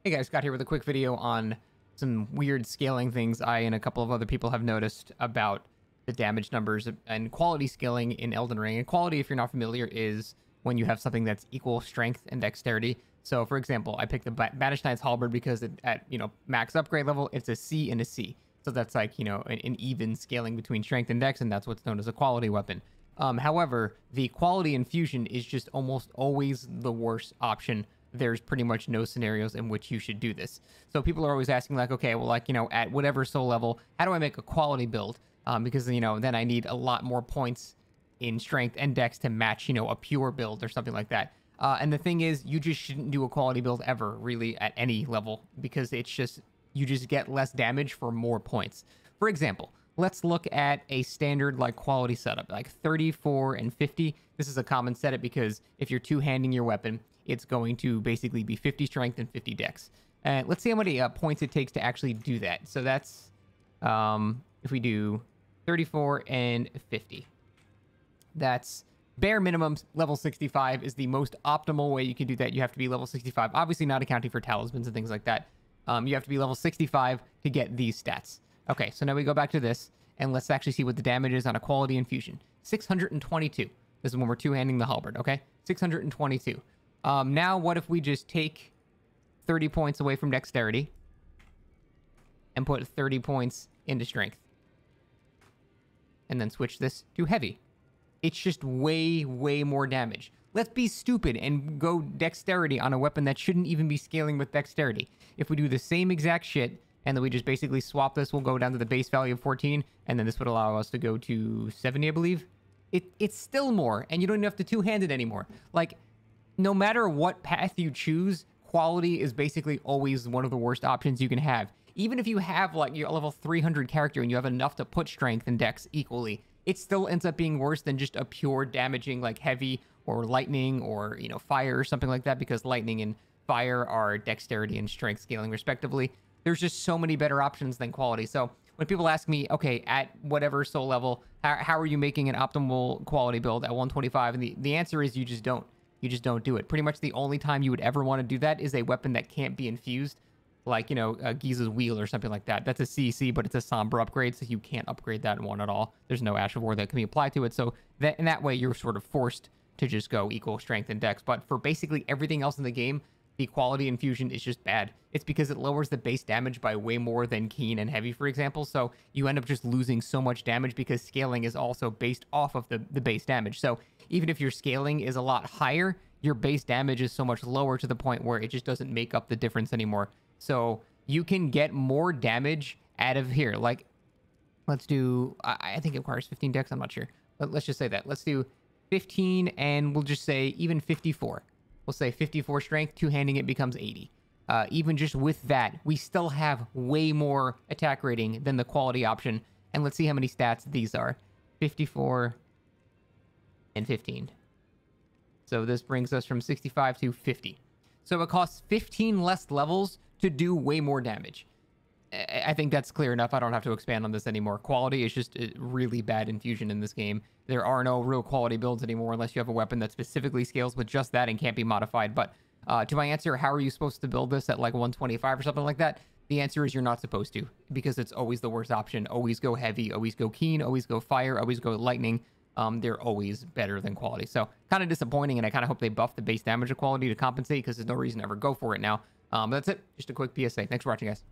Hey guys, Scott here with a quick video on some weird scaling things I and a couple of other people have noticed about the damage numbers and quality scaling in Elden Ring. And quality, if you're not familiar, is when you have something that's equal strength and dexterity. So, for example, I picked the Banished Knight's Halberd because at max upgrade level, it's a C and a C. So that's like, an even scaling between strength and dex, and that's what's known as a quality weapon. However, the quality infusion is just almost always the worst option. There's pretty much no scenarios in which you should do this. So people are always asking like, okay, well, at whatever soul level, how do I make a quality build? Because, then I need a lot more points in strength and dex to match, a pure build or something like that. And the thing is, you just shouldn't do a quality build ever, really, at any level, because you just get less damage for more points. For example, let's look at a standard quality setup, like 34 and 50. This is a common setup because if you're two-handing your weapon, it's going to basically be 50 strength and 50 dex. And let's see how many points it takes to actually do that. So that's, if we do 34 and 50, that's bare minimum level 65 is the most optimal way you can do that. You have to be level 65, obviously not accounting for talismans and things like that. You have to be level 65 to get these stats. Okay, so now we go back to this, and let's actually see what the damage is on a quality infusion. 622. This is when we're two-handing the halberd, okay? 622. Now, what if we just take 30 points away from dexterity and put 30 points into strength? And then switch this to heavy. It's just way, way more damage. Let's be stupid and go dexterity on a weapon that shouldn't even be scaling with dexterity. If we do the same exact shit, and then we just basically swap this, we'll go down to the base value of 14, and then this would allow us to go to 70, I believe. It's still more, and you don't even have to two-hand it anymore. No matter what path you choose, quality is basically always one of the worst options you can have. Even if you have, your level 300 character and you have enough to put strength and dex equally, it still ends up being worse than just a pure damaging, heavy or lightning or, fire or something like that, because lightning and fire are dexterity and strength scaling respectively. There's just so many better options than quality. So when people ask me, okay, at whatever soul level, how are you making an optimal quality build at 125? And the answer is you just don't. You just don't do it. Pretty much the only time you would ever want to do that is a weapon that can't be infused, like, Giza's Wheel or something like that. That's a CC, but it's a Sombra upgrade, so you can't upgrade that one at all. There's no Ash of War that can be applied to it, so in that way, you're sort of forced to just go equal strength and dex. But for basically everything else in the game, the quality infusion is just bad. It's because it lowers the base damage by way more than Keen and Heavy, for example, so you end up just losing so much damage because scaling is also based off of the base damage. So even if your scaling is a lot higher, your base damage is so much lower to the point where it just doesn't make up the difference anymore. So you can get more damage out of here. Let's do, I think it requires 15 dex, I'm not sure. But let's just say that. Let's do 15, and we'll just say even 54. We'll say 54 strength, two-handing it becomes 80. Even just with that, we still have way more attack rating than the quality option. And let's see how many stats these are. 54 and 15. So this brings us from 65 to 50. So it costs 15 less levels to do way more damage. I think that's clear enough. I don't have to expand on this anymore. Quality is just a really bad infusion in this game. There are no real quality builds anymore unless you have a weapon that specifically scales with just that and can't be modified. But to my answer, how are you supposed to build this at 125 or something like that? The answer is you're not supposed to, because it's always the worst option. Always go heavy, always go keen, always go fire, always go lightning. They're always better than quality. So kind of disappointing, and I kind of hope they buff the base damage of quality to compensate, because there's no reason to ever go for it now. But that's it. Just a quick PSA. Thanks for watching, guys.